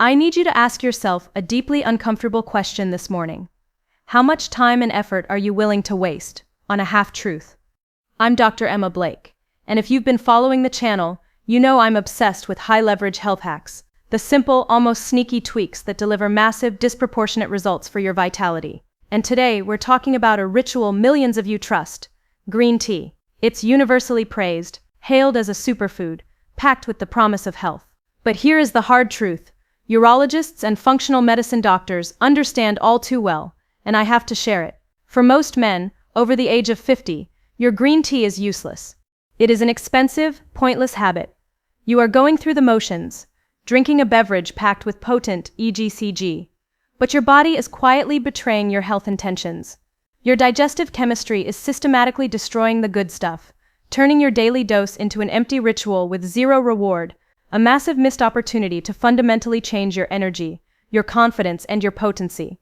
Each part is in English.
I need you to ask yourself a deeply uncomfortable question this morning. How much time and effort are you willing to waste on a half-truth? I'm Dr. Emma Blake, and if you've been following the channel, you know I'm obsessed with high-leverage health hacks, the simple, almost sneaky tweaks that deliver massive, disproportionate results for your vitality. And today, we're talking about a ritual millions of you trust: green tea. It's universally praised, hailed as a superfood, packed with the promise of health. But here is the hard truth. Urologists and functional medicine doctors understand all too well, and I have to share it. For most men, over the age of 50, your green tea is useless. It is an expensive, pointless habit. You are going through the motions, drinking a beverage packed with potent EGCG, but your body is quietly betraying your health intentions. Your digestive chemistry is systematically destroying the good stuff, turning your daily dose into an empty ritual with zero reward, a massive missed opportunity to fundamentally change your energy, your confidence, and your potency.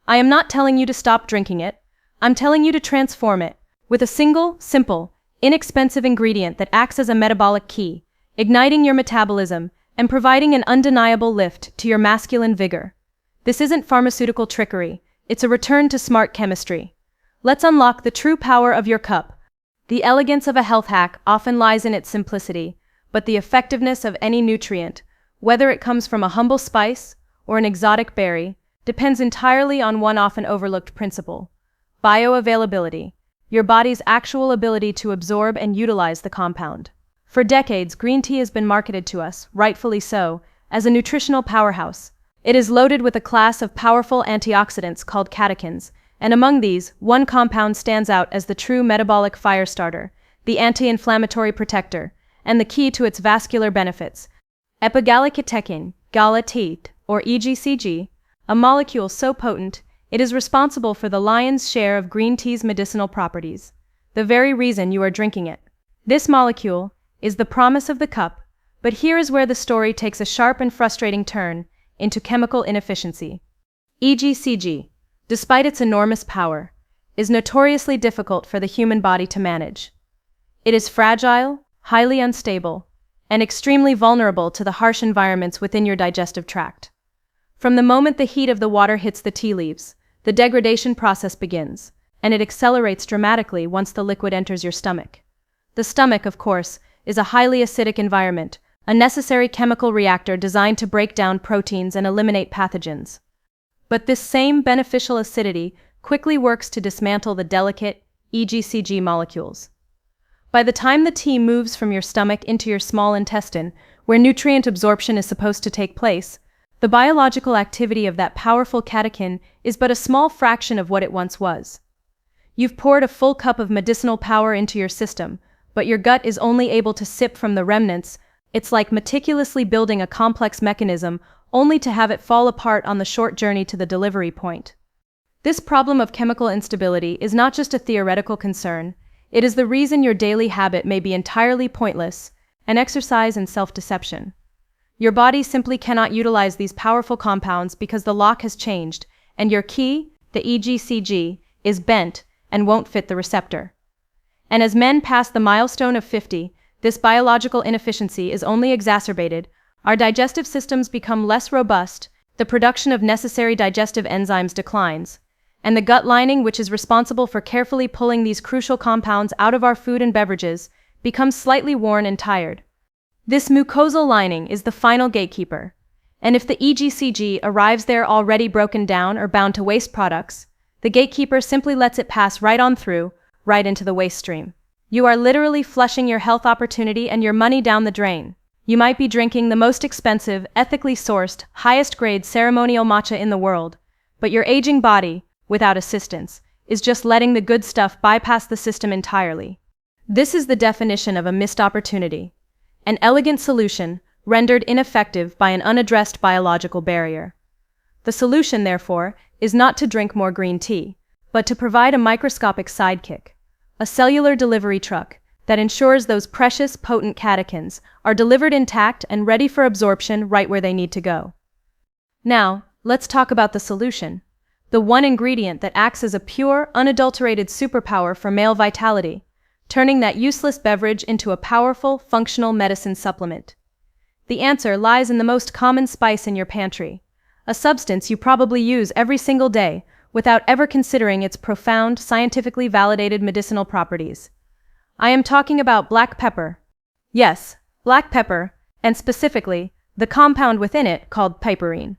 I am not telling you to stop drinking it. I'm telling you to transform it with a single, simple, inexpensive ingredient that acts as a metabolic key, igniting your metabolism and providing an undeniable lift to your masculine vigor. This isn't pharmaceutical trickery, it's a return to smart chemistry. Let's unlock the true power of your cup. The elegance of a health hack often lies in its simplicity, but the effectiveness of any nutrient, whether it comes from a humble spice or an exotic berry, depends entirely on one often overlooked principle: bioavailability, your body's actual ability to absorb and utilize the compound. For decades, green tea has been marketed to us, rightfully so, as a nutritional powerhouse. It is loaded with a class of powerful antioxidants called catechins, and among these, one compound stands out as the true metabolic firestarter, the anti-inflammatory protector, and the key to its vascular benefits: epigallocatechin, GALA-T, or EGCG, a molecule so potent, it is responsible for the lion's share of green tea's medicinal properties, the very reason you are drinking it. This molecule is the promise of the cup, but here is where the story takes a sharp and frustrating turn into chemical inefficiency. EGCG, despite its enormous power, is notoriously difficult for the human body to manage. It is fragile, highly unstable, and extremely vulnerable to the harsh environments within your digestive tract. From the moment the heat of the water hits the tea leaves, the degradation process begins, and it accelerates dramatically once the liquid enters your stomach. The stomach, of course, is a highly acidic environment, a necessary chemical reactor designed to break down proteins and eliminate pathogens. But this same beneficial acidity quickly works to dismantle the delicate EGCG molecules. By the time the tea moves from your stomach into your small intestine, where nutrient absorption is supposed to take place, the biological activity of that powerful catechin is but a small fraction of what it once was. You've poured a full cup of medicinal power into your system, but your gut is only able to sip from the remnants. It's like meticulously building a complex mechanism only to have it fall apart on the short journey to the delivery point. This problem of chemical instability is not just a theoretical concern, it is the reason your daily habit may be entirely pointless, an exercise in self-deception. Your body simply cannot utilize these powerful compounds because the lock has changed, and your key, the EGCG, is bent and won't fit the receptor. And as men pass the milestone of 50, this biological inefficiency is only exacerbated. Our digestive systems become less robust, the production of necessary digestive enzymes declines, and the gut lining, which is responsible for carefully pulling these crucial compounds out of our food and beverages, becomes slightly worn and tired. This mucosal lining is the final gatekeeper, and if the EGCG arrives there already broken down or bound to waste products, the gatekeeper simply lets it pass right on through, right into the waste stream. You are literally flushing your health opportunity and your money down the drain. You might be drinking the most expensive, ethically sourced, highest-grade ceremonial matcha in the world, but your aging body, without assistance, is just letting the good stuff bypass the system entirely. This is the definition of a missed opportunity. An elegant solution, rendered ineffective by an unaddressed biological barrier. The solution, therefore, is not to drink more green tea, but to provide a microscopic sidekick, a cellular delivery truck that ensures those precious, potent catechins are delivered intact and ready for absorption right where they need to go. Now, let's talk about the solution, the one ingredient that acts as a pure, unadulterated superpower for male vitality, turning that useless beverage into a powerful, functional medicine supplement. The answer lies in the most common spice in your pantry, a substance you probably use every single day without ever considering its profound, scientifically validated medicinal properties. I am talking about black pepper. Yes, black pepper, and specifically, the compound within it called piperine.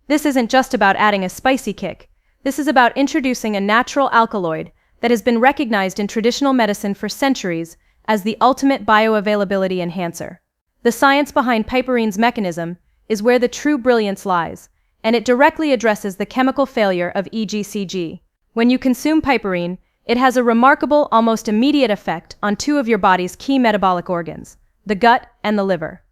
This isn't just about adding a spicy kick. This is about introducing a natural alkaloid that has been recognized in traditional medicine for centuries as the ultimate bioavailability enhancer. The science behind piperine's mechanism is where the true brilliance lies, and it directly addresses the chemical failure of EGCG. When you consume piperine, it has a remarkable, almost immediate effect on two of your body's key metabolic organs, the gut and the liver.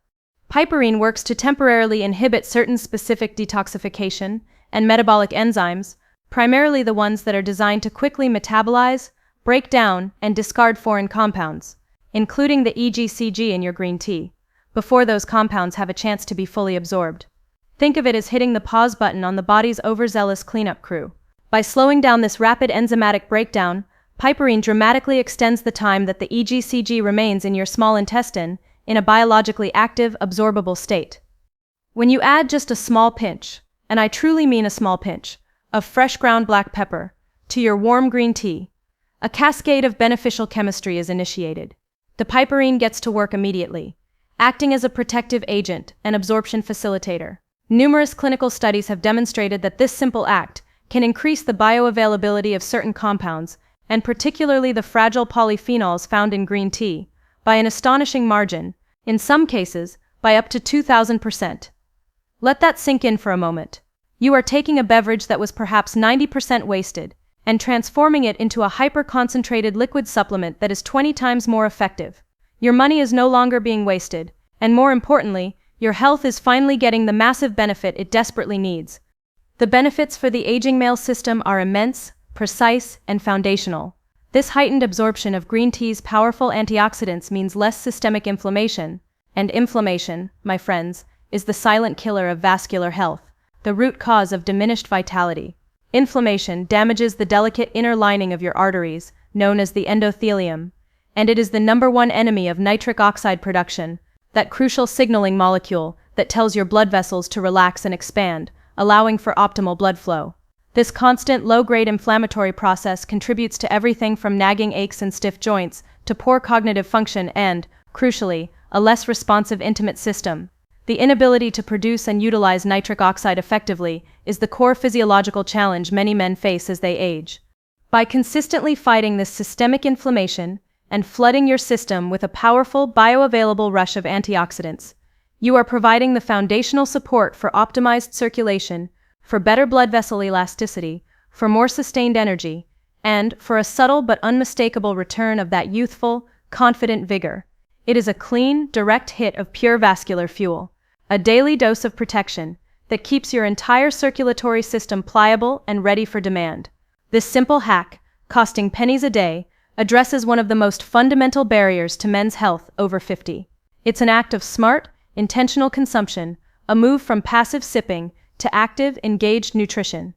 Piperine works to temporarily inhibit certain specific detoxification and metabolic enzymes, primarily the ones that are designed to quickly metabolize, break down, and discard foreign compounds, including the EGCG in your green tea, before those compounds have a chance to be fully absorbed. Think of it as hitting the pause button on the body's overzealous cleanup crew. By slowing down this rapid enzymatic breakdown, piperine dramatically extends the time that the EGCG remains in your small intestine in a biologically active, absorbable state. When you add just a small pinch, and I truly mean a small pinch, of fresh ground black pepper to your warm green tea, a cascade of beneficial chemistry is initiated. The piperine gets to work immediately, acting as a protective agent and absorption facilitator. Numerous clinical studies have demonstrated that this simple act can increase the bioavailability of certain compounds, and particularly the fragile polyphenols found in green tea, by an astonishing margin, in some cases, by up to 2,000%. Let that sink in for a moment. You are taking a beverage that was perhaps 90% wasted, and transforming it into a hyper-concentrated liquid supplement that is 20 times more effective. Your money is no longer being wasted, and more importantly, your health is finally getting the massive benefit it desperately needs. The benefits for the aging male system are immense, precise, and foundational. This heightened absorption of green tea's powerful antioxidants means less systemic inflammation, and inflammation, my friends, is the silent killer of vascular health, the root cause of diminished vitality. Inflammation damages the delicate inner lining of your arteries, known as the endothelium, and it is the #1 enemy of nitric oxide production, that crucial signaling molecule that tells your blood vessels to relax and expand, allowing for optimal blood flow. This constant low-grade inflammatory process contributes to everything from nagging aches and stiff joints to poor cognitive function and, crucially, a less responsive intimate system. The inability to produce and utilize nitric oxide effectively is the core physiological challenge many men face as they age. By consistently fighting this systemic inflammation and flooding your system with a powerful bioavailable rush of antioxidants, you are providing the foundational support for optimized circulation, for better blood vessel elasticity, for more sustained energy, and for a subtle but unmistakable return of that youthful, confident vigor. It is a clean, direct hit of pure vascular fuel, a daily dose of protection that keeps your entire circulatory system pliable and ready for demand. This simple hack, costing pennies a day, addresses one of the most fundamental barriers to men's health over 50. It's an act of smart, intentional consumption, a move from passive sipping to active, engaged nutrition.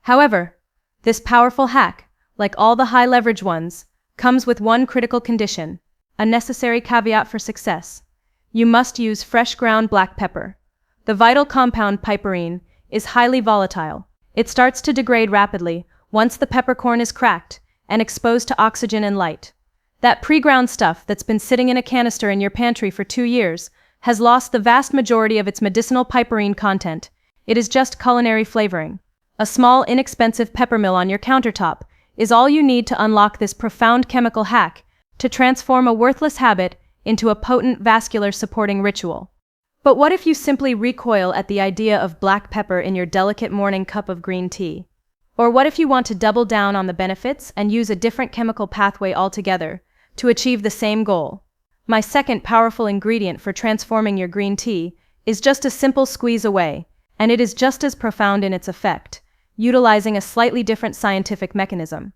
However, this powerful hack, like all the high-leverage ones, comes with one critical condition, a necessary caveat for success. You must use fresh ground black pepper. The vital compound piperine is highly volatile. It starts to degrade rapidly once the peppercorn is cracked and exposed to oxygen and light. That pre-ground stuff that's been sitting in a canister in your pantry for 2 years has lost the vast majority of its medicinal piperine content. It is just culinary flavoring. A small, inexpensive pepper mill on your countertop is all you need to unlock this profound chemical hack to transform a worthless habit into a potent vascular supporting ritual. But what if you simply recoil at the idea of black pepper in your delicate morning cup of green tea? Or what if you want to double down on the benefits and use a different chemical pathway altogether to achieve the same goal? My second powerful ingredient for transforming your green tea is just a simple squeeze away, and it is just as profound in its effect, utilizing a slightly different scientific mechanism.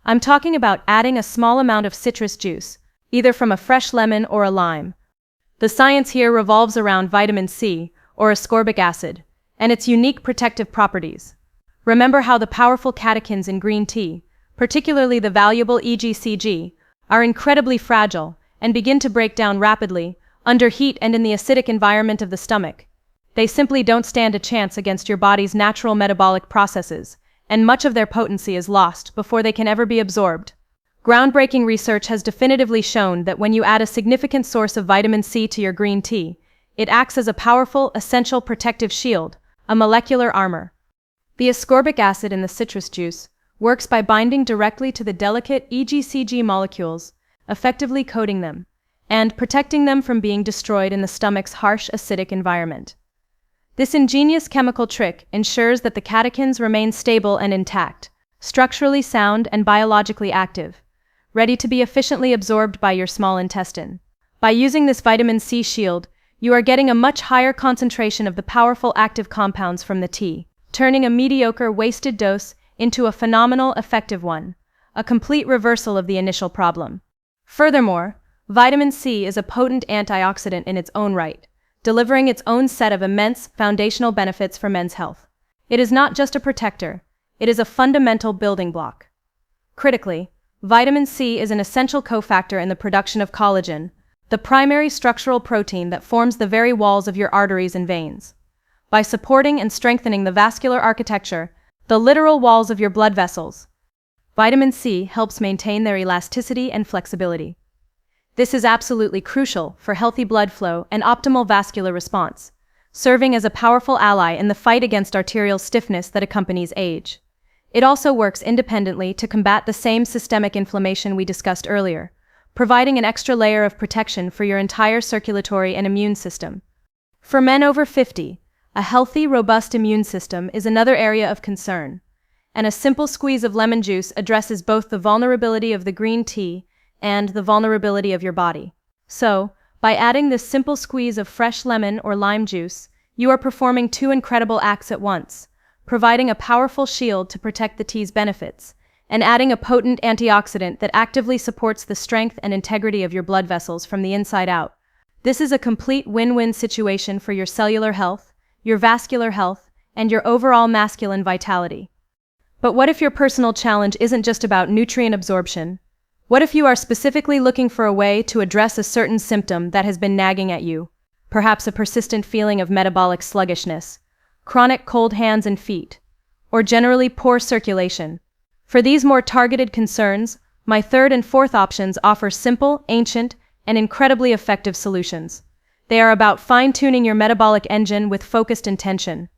I'm talking about adding a small amount of citrus juice, either from a fresh lemon or a lime. The science here revolves around vitamin C, or ascorbic acid, and its unique protective properties. Remember how the powerful catechins in green tea, particularly the valuable EGCG, are incredibly fragile and begin to break down rapidly under heat and in the acidic environment of the stomach. They simply don't stand a chance against your body's natural metabolic processes, and much of their potency is lost before they can ever be absorbed. Groundbreaking research has definitively shown that when you add a significant source of vitamin C to your green tea, it acts as a powerful, essential protective shield, a molecular armor. The ascorbic acid in the citrus juice works by binding directly to the delicate EGCG molecules, effectively coating them, and protecting them from being destroyed in the stomach's harsh acidic environment. This ingenious chemical trick ensures that the catechins remain stable and intact, structurally sound and biologically active, ready to be efficiently absorbed by your small intestine. By using this vitamin C shield, you are getting a much higher concentration of the powerful active compounds from the tea, turning a mediocre wasted dose into a phenomenal effective one, a complete reversal of the initial problem. Furthermore, vitamin C is a potent antioxidant in its own right, delivering its own set of immense foundational benefits for men's health. It is not just a protector, it is a fundamental building block. Critically, vitamin C is an essential cofactor in the production of collagen, the primary structural protein that forms the very walls of your arteries and veins. By supporting and strengthening the vascular architecture, the literal walls of your blood vessels, vitamin C helps maintain their elasticity and flexibility. This is absolutely crucial for healthy blood flow and optimal vascular response, serving as a powerful ally in the fight against arterial stiffness that accompanies age. It also works independently to combat the same systemic inflammation we discussed earlier, providing an extra layer of protection for your entire circulatory and immune system. For men over 50, a healthy, robust immune system is another area of concern, and a simple squeeze of lemon juice addresses both the vulnerability of the green tea and the vulnerability of your body. So, by adding this simple squeeze of fresh lemon or lime juice, you are performing two incredible acts at once, providing a powerful shield to protect the tea's benefits, and adding a potent antioxidant that actively supports the strength and integrity of your blood vessels from the inside out. This is a complete win-win situation for your cellular health, your vascular health, and your overall masculine vitality. But what if your personal challenge isn't just about nutrient absorption? What if you are specifically looking for a way to address a certain symptom that has been nagging at you? Perhaps a persistent feeling of metabolic sluggishness, chronic cold hands and feet, or generally poor circulation. For these more targeted concerns, my third and fourth options offer simple, ancient, and incredibly effective solutions. They are about fine-tuning your metabolic engine with focused intention.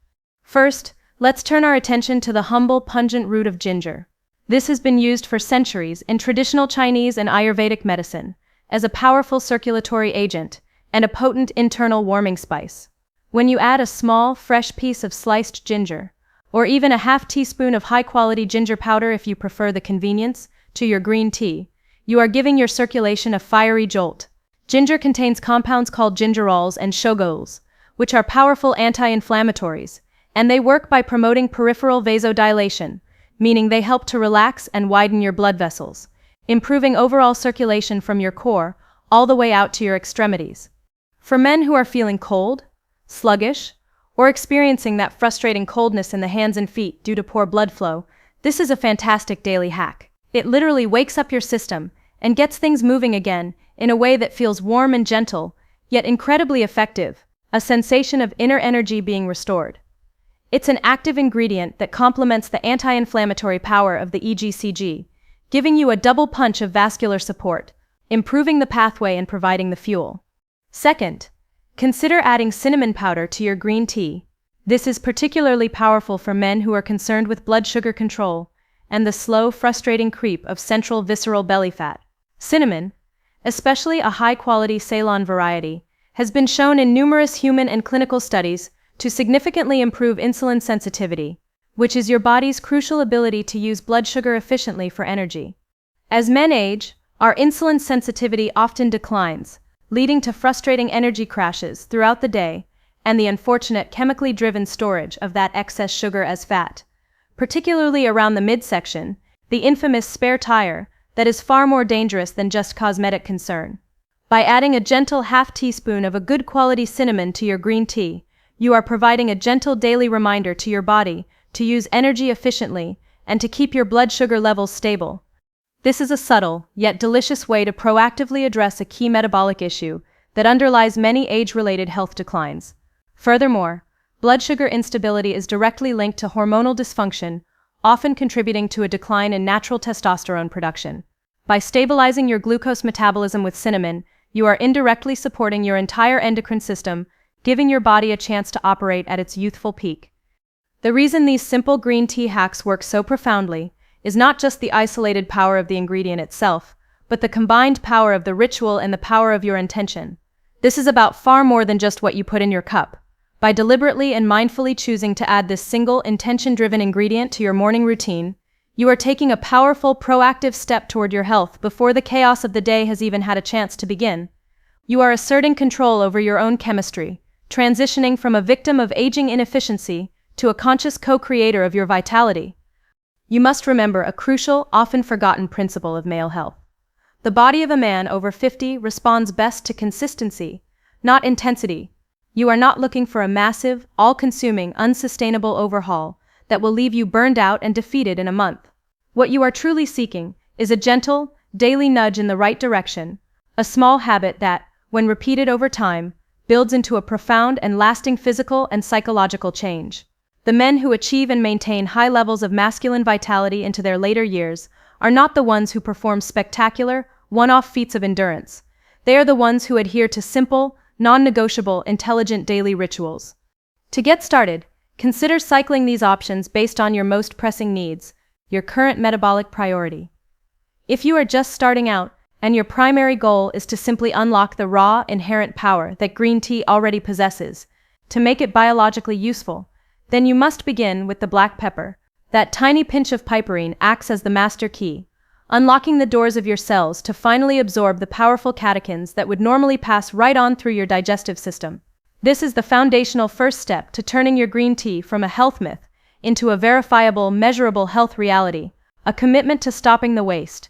First, let's turn our attention to the humble, pungent root of ginger. This has been used for centuries in traditional Chinese and Ayurvedic medicine as a powerful circulatory agent and a potent internal warming spice. When you add a small, fresh piece of sliced ginger, or even a half teaspoon of high-quality ginger powder if you prefer the convenience, to your green tea, you are giving your circulation a fiery jolt. Ginger contains compounds called gingerols and shogols, which are powerful anti-inflammatories, and they work by promoting peripheral vasodilation, meaning they help to relax and widen your blood vessels, improving overall circulation from your core all the way out to your extremities. For men who are feeling cold, sluggish, or experiencing that frustrating coldness in the hands and feet due to poor blood flow, this is a fantastic daily hack. It literally wakes up your system and gets things moving again in a way that feels warm and gentle, yet incredibly effective, a sensation of inner energy being restored. It's an active ingredient that complements the anti-inflammatory power of the EGCG, giving you a double punch of vascular support, improving the pathway and providing the fuel. Second, consider adding cinnamon powder to your green tea. This is particularly powerful for men who are concerned with blood sugar control and the slow, frustrating creep of central visceral belly fat. Cinnamon, especially a high-quality Ceylon variety, has been shown in numerous human and clinical studies to significantly improve insulin sensitivity, which is your body's crucial ability to use blood sugar efficiently for energy. As men age, our insulin sensitivity often declines, leading to frustrating energy crashes throughout the day and the unfortunate chemically driven storage of that excess sugar as fat, particularly around the midsection, the infamous spare tire, that is far more dangerous than just cosmetic concern. By adding a gentle half teaspoon of a good quality cinnamon to your green tea, you are providing a gentle daily reminder to your body to use energy efficiently and to keep your blood sugar levels stable. This is a subtle, yet delicious way to proactively address a key metabolic issue that underlies many age-related health declines. Furthermore, blood sugar instability is directly linked to hormonal dysfunction, often contributing to a decline in natural testosterone production. By stabilizing your glucose metabolism with cinnamon, you are indirectly supporting your entire endocrine system, giving your body a chance to operate at its youthful peak. The reason these simple green tea hacks work so profoundly is not just the isolated power of the ingredient itself, but the combined power of the ritual and the power of your intention. This is about far more than just what you put in your cup. By deliberately and mindfully choosing to add this single, intention-driven ingredient to your morning routine, you are taking a powerful, proactive step toward your health before the chaos of the day has even had a chance to begin. You are asserting control over your own chemistry, transitioning from a victim of aging inefficiency to a conscious co-creator of your vitality. You must remember a crucial, often forgotten principle of male health. The body of a man over 50 responds best to consistency, not intensity. You are not looking for a massive, all-consuming, unsustainable overhaul that will leave you burned out and defeated in a month. What you are truly seeking is a gentle, daily nudge in the right direction, a small habit that, when repeated over time, builds into a profound and lasting physical and psychological change. The men who achieve and maintain high levels of masculine vitality into their later years are not the ones who perform spectacular, one-off feats of endurance. They are the ones who adhere to simple, non-negotiable, intelligent daily rituals. To get started, consider cycling these options based on your most pressing needs, your current metabolic priority. If you are just starting out, and your primary goal is to simply unlock the raw, inherent power that green tea already possesses, to make it biologically useful, then you must begin with the black pepper. That tiny pinch of piperine acts as the master key, unlocking the doors of your cells to finally absorb the powerful catechins that would normally pass right on through your digestive system. This is the foundational first step to turning your green tea from a health myth into a verifiable, measurable health reality, a commitment to stopping the waste.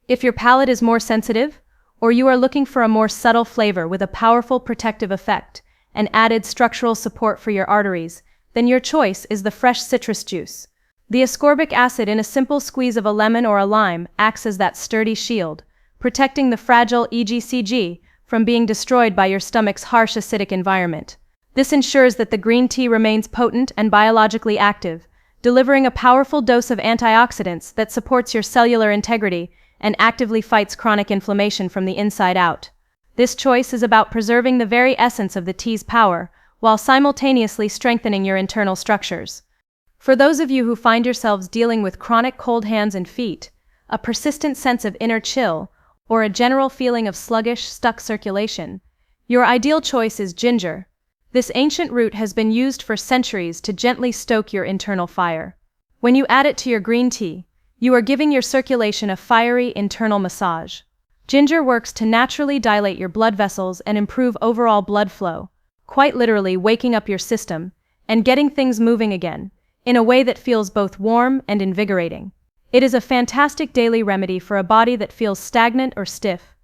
If your palate is more sensitive, or you are looking for a more subtle flavor with a powerful protective effect and added structural support for your arteries, then your choice is the fresh citrus juice. The ascorbic acid in a simple squeeze of a lemon or a lime acts as that sturdy shield, protecting the fragile EGCG from being destroyed by your stomach's harsh acidic environment. This ensures that the green tea remains potent and biologically active, delivering a powerful dose of antioxidants that supports your cellular integrity and actively fights chronic inflammation from the inside out. This choice is about preserving the very essence of the tea's power, while simultaneously strengthening your internal structures. For those of you who find yourselves dealing with chronic cold hands and feet, a persistent sense of inner chill, or a general feeling of sluggish, stuck circulation, your ideal choice is ginger. This ancient root has been used for centuries to gently stoke your internal fire. When you add it to your green tea, you are giving your circulation a fiery internal massage. Ginger works to naturally dilate your blood vessels and improve overall blood flow, quite literally waking up your system and getting things moving again, in a way that feels both warm and invigorating. It is a fantastic daily remedy for a body that feels stagnant or stiff.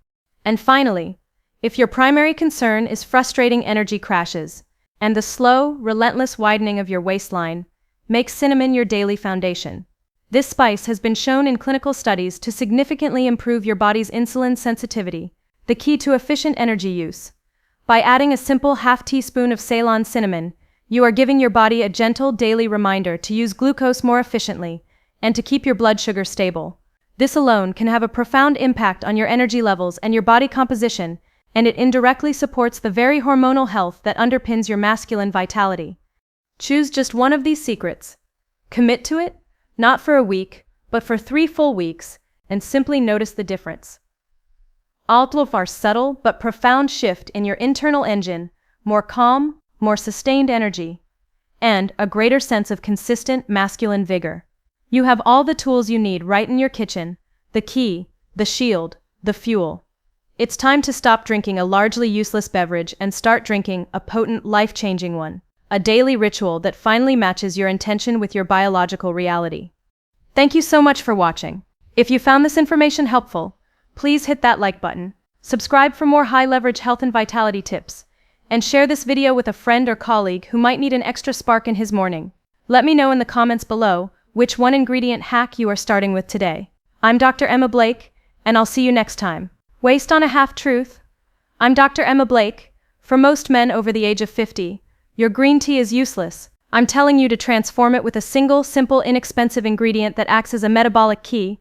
And finally, if your primary concern is frustrating energy crashes and the slow, relentless widening of your waistline, make cinnamon your daily foundation. This spice has been shown in clinical studies to significantly improve your body's insulin sensitivity, the key to efficient energy use. By adding a simple half teaspoon of Ceylon cinnamon, you are giving your body a gentle daily reminder to use glucose more efficiently and to keep your blood sugar stable. This alone can have a profound impact on your energy levels and your body composition, and it indirectly supports the very hormonal health that underpins your masculine vitality. Choose just one of these secrets. Commit to it, not for a week, but for 3 full weeks, and simply notice the difference. All of our subtle but profound shift in your internal engine, more calm, more sustained energy, and a greater sense of consistent masculine vigor. You have all the tools you need right in your kitchen, the key, the shield, the fuel. It's time to stop drinking a largely useless beverage and start drinking a potent, life-changing one, a daily ritual that finally matches your intention with your biological reality. Thank you so much for watching. If you found this information helpful, please hit that like button, subscribe for more high-leverage health and vitality tips, and share this video with a friend or colleague who might need an extra spark in his morning. Let me know in the comments below which one ingredient hack you are starting with today. I'm Dr. Emma Blake, and I'll see you next time. Waste on a half-truth? I'm Dr. Emma Blake. For most men over the age of 50, your green tea is useless. I'm telling you to transform it with a single, simple, inexpensive ingredient that acts as a metabolic key,